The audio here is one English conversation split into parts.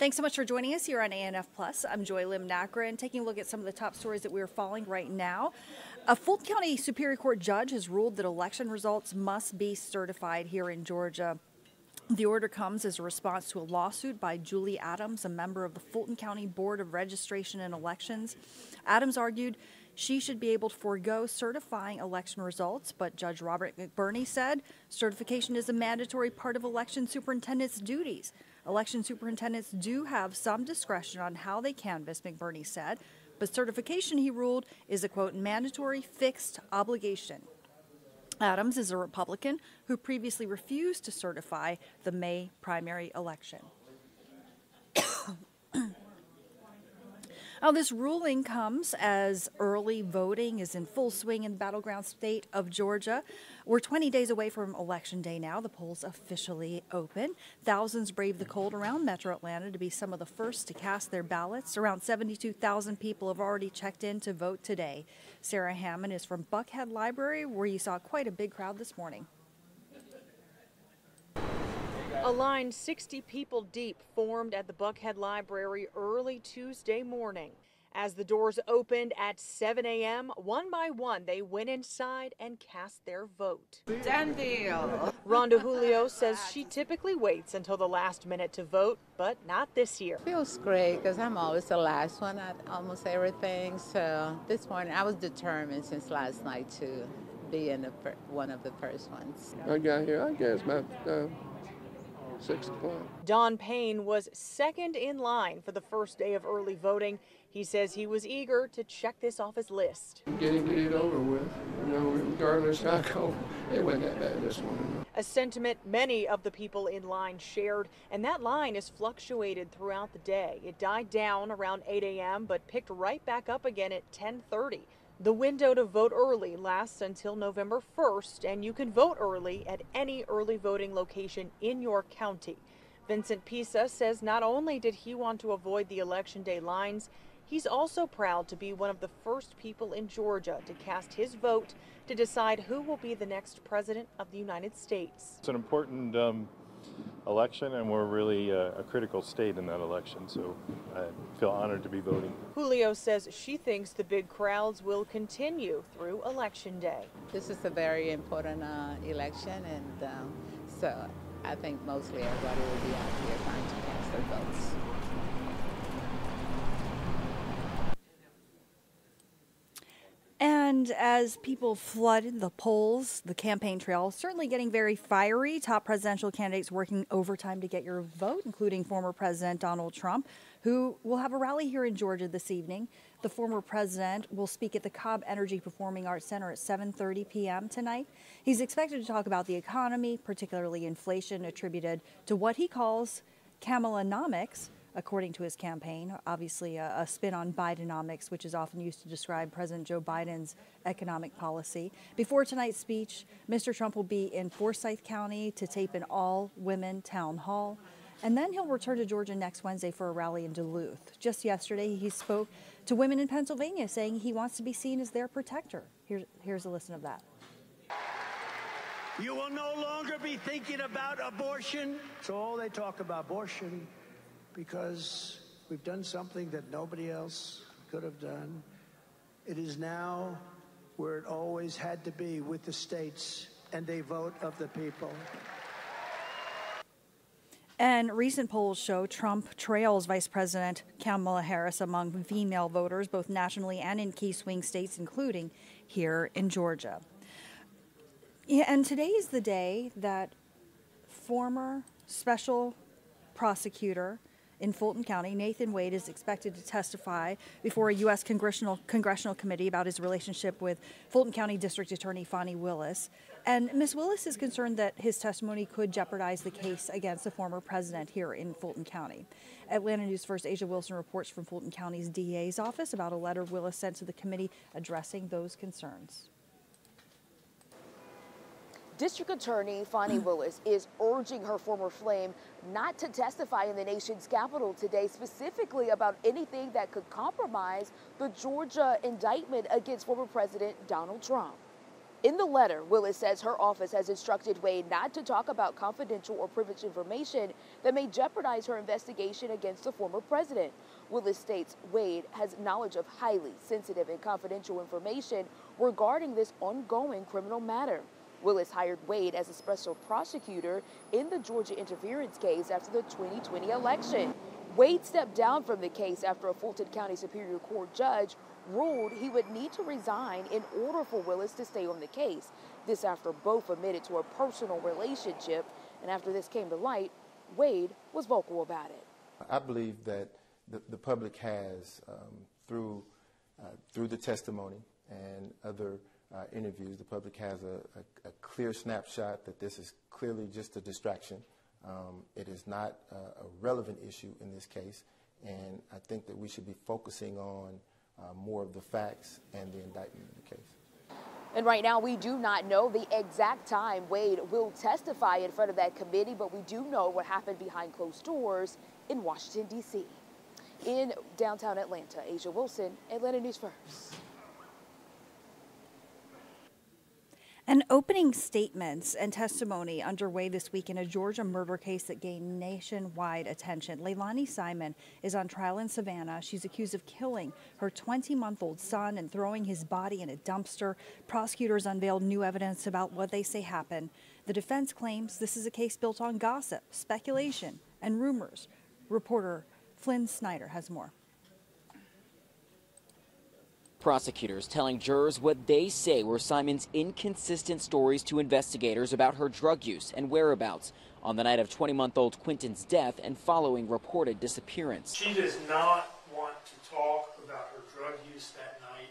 Thanks so much for joining us here on ANF Plus. I'm Joy Lim Nakra, and taking a look at some of the top stories that we're following right now. A Fulton County Superior Court judge has ruled that election results must be certified here in Georgia. The order comes as a response to a lawsuit by Julie Adams, a member of the Fulton County Board of Registration and Elections. Adams argued she should be able to forego certifying election results, but Judge Robert McBurney said certification is a mandatory part of election superintendents' duties. Election superintendents do have some discretion on how they canvass, McBurney said, but certification, he ruled, is a, quote, mandatory fixed obligation. Adams is a Republican who previously refused to certify the May primary election. Now, this ruling comes as early voting is in full swing in the battleground state of Georgia. We're 20 days away from Election Day now. The polls officially open. Thousands brave the cold around Metro Atlanta to be some of the first to cast their ballots. Around 72,000 people have already checked in to vote today. Sarah Hammond is from Buckhead Library, where you saw quite a big crowd this morning. A line 60 people deep formed at the Buckhead Library early Tuesday morning. As the doors opened at 7 a.m., one by one, they went inside and cast their vote. Done deal. Rhonda Julio says she typically waits until the last minute to vote, but not this year. Feels great because I'm always the last one at almost everything. So this morning I was determined since last night to be in one of the first ones. I got here, I guess, about 6 o'clock. Don Payne was second in line for the first day of early voting. He says he was eager to check this off his list. Get it over with. You know, regardless how cold, it wasn't that bad this morning. A sentiment many of the people in line shared, and that line has fluctuated throughout the day. It died down around 8 a.m., but picked right back up again at 10:30. The window to vote early lasts until November 1st, and you can vote early at any early voting location in your county. Vincent Pisa says not only did he want to avoid the Election Day lines, he's also proud to be one of the first people in Georgia to cast his vote to decide who will be the next president of the United States. It's an important election, and we're really a critical state in that election, so I feel honored to be voting. Julio says she thinks the big crowds will continue through Election Day. This is a very important election, and so I think mostly everybody will be out here trying to cast their votes. And as people flooded the polls, the campaign trail certainly getting very fiery. Top presidential candidates working overtime to get your vote, including former President Donald Trump, who will have a rally here in Georgia this evening. The former president will speak at the Cobb Energy Performing Arts Center at 7:30 p.m. tonight. He's expected to talk about the economy, particularly inflation attributed to what he calls Kamalanomics, according to his campaign. Obviously a spin on Bidenomics, which is often used to describe President Joe Biden's economic policy. Before tonight's speech, Mr. Trump will be in Forsyth County to tape an all-women town hall. And then he'll return to Georgia next Wednesday for a rally in Duluth. Just yesterday, he spoke to women in Pennsylvania, saying he wants to be seen as their protector. Here's a listen of that. You will no longer be thinking about abortion. So all they talk about abortion, because we've done something that nobody else could have done. It is now where it always had to be, with the states and a vote of the people. And recent polls show Trump trails Vice President Kamala Harris among female voters, both nationally and in key swing states, including here in Georgia. Yeah, and today is the day that former special prosecutor in Fulton County, Nathan Wade, is expected to testify before a U.S. congressional committee about his relationship with Fulton County District Attorney Fani Willis. And Ms. Willis is concerned that his testimony could jeopardize the case against the former president here in Fulton County. Atlanta News First Asia Wilson reports from Fulton County's DA's office about a letter Willis sent to the committee addressing those concerns. District Attorney Fani Willis is urging her former flame not to testify in the nation's capital today, specifically about anything that could compromise the Georgia indictment against former President Donald Trump. In the letter, Willis says her office has instructed Wade not to talk about confidential or privileged information that may jeopardize her investigation against the former president. Willis states Wade has knowledge of highly sensitive and confidential information regarding this ongoing criminal matter. Willis hired Wade as a special prosecutor in the Georgia interference case after the 2020 election. Wade stepped down from the case after a Fulton County Superior Court judge ruled he would need to resign in order for Willis to stay on the case. This after both admitted to a personal relationship, and after this came to light, Wade was vocal about it. I believe that the public has, through the testimony and other interviews, the public has a clear snapshot that this is clearly just a distraction. It is not a relevant issue in this case, and I think that we should be focusing on more of the facts and the indictment of the case. And right now, we do not know the exact time Wade will testify in front of that committee, but we do know what happened behind closed doors in Washington, D.C. In downtown Atlanta, Asia Wilson, Atlanta News First. And opening statements and testimony underway this week in a Georgia murder case that gained nationwide attention. Leilani Simon is on trial in Savannah. She's accused of killing her 20-month-old son and throwing his body in a dumpster. Prosecutors unveiled new evidence about what they say happened. The defense claims this is a case built on gossip, speculation, and rumors. Reporter Flynn Snyder has more. Prosecutors telling jurors what they say were Simon's inconsistent stories to investigators about her drug use and whereabouts on the night of 20-month-old Quinton's death and following reported disappearance. She does not want to talk about her drug use that night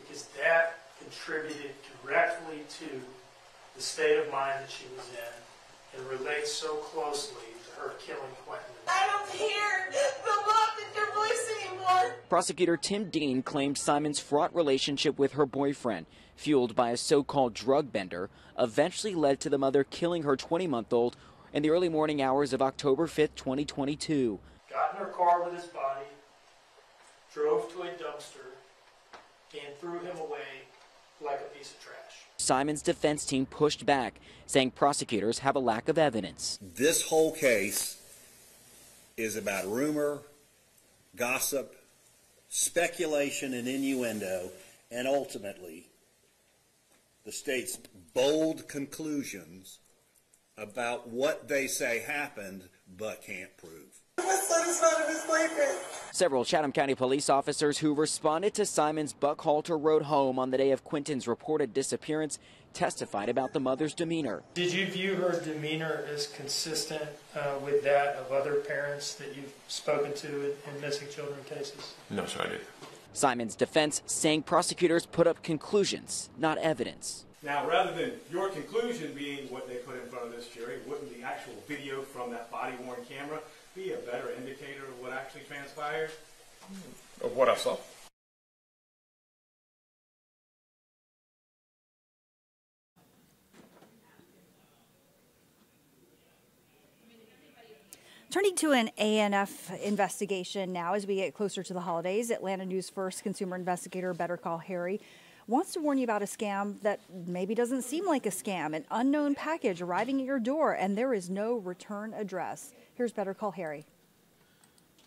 because that contributed directly to the state of mind that she was in and relates so closely to her killing Quinton. I don't hear the love in your voice anymore. Prosecutor Tim Dean claimed Simon's fraught relationship with her boyfriend, fueled by a so-called drug bender, eventually led to the mother killing her 20-month-old in the early morning hours of October 5th, 2022. Got in her car with his body, drove to a dumpster, and threw him away like a piece of trash. Simon's defense team pushed back, saying prosecutors have a lack of evidence. This whole case is about rumor, gossip, speculation and innuendo, and ultimately the state's bold conclusions about what they say happened but can't prove. My son is not in his sleeping. Several Chatham County police officers who responded to Simon's Buckhalter Road home on the day of Quinton's reported disappearance testified about the mother's demeanor. Did you view her demeanor as consistent with that of other parents that you've spoken to in missing children cases? No, sir, I did. Simon's defense saying prosecutors put up conclusions, not evidence. Now, rather than your conclusion being what they put in front of this jury, wouldn't the actual video from that body-worn camera be a better indicator of what actually transpired? Of what I saw. Turning to an A&F investigation now as we get closer to the holidays, Atlanta News First consumer investigator Better Call Harry wants to warn you about a scam that maybe doesn't seem like a scam, an unknown package arriving at your door and there is no return address. Here's Better Call Harry.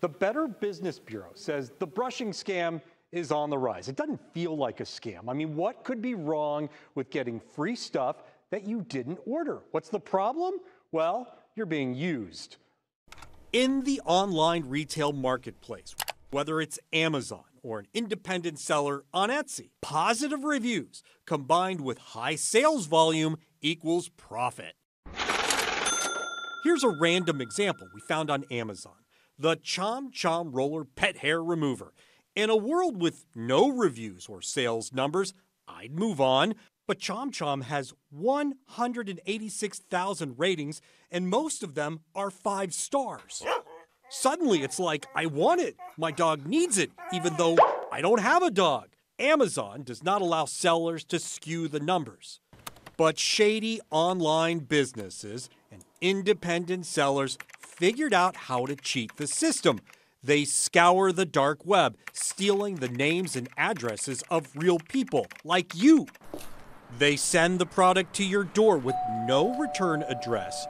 The Better Business Bureau says the brushing scam is on the rise. It doesn't feel like a scam. I mean, what could be wrong with getting free stuff that you didn't order? What's the problem? Well, you're being used. In the online retail marketplace, whether it's Amazon or an independent seller on Etsy, positive reviews combined with high sales volume equals profit. Here's a random example we found on Amazon. The Chom Chom Roller Pet Hair Remover. In a world with no reviews or sales numbers, I'd move on. But Chom Chom has 186,000 ratings, and most of them are 5 stars. Suddenly, it's like, I want it. My dog needs it, even though I don't have a dog. Amazon does not allow sellers to skew the numbers. But shady online businesses and independent sellers figured out how to cheat the system. They scour the dark web, stealing the names and addresses of real people like you. They send the product to your door with no return address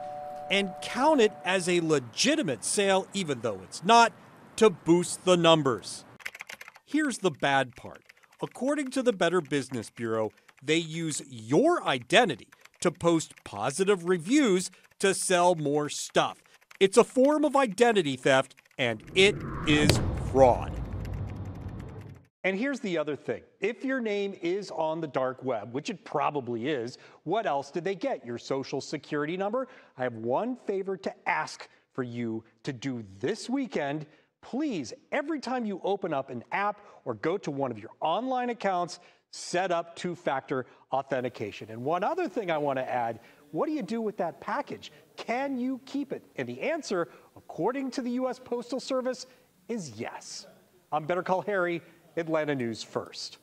and count it as a legitimate sale, even though it's not, to boost the numbers. Here's the bad part. According to the Better Business Bureau, they use your identity to post positive reviews to sell more stuff. It's a form of identity theft, and it is fraud. And here's the other thing. If your name is on the dark web, which it probably is, what else did they get? Your social security number? I have one favor to ask for you to do this weekend. Please, every time you open up an app or go to one of your online accounts, set up two-factor authentication. And one other thing I want to add, what do you do with that package? Can you keep it? And the answer, according to the U.S. Postal Service, is yes. I'm Better Call Harry, Atlanta News First.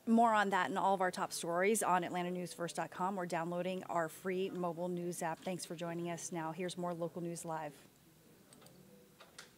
More on that and all of our top stories on atlantanewsfirst.com or downloading our free mobile news app. Thanks for joining us. Now, here's more local news live.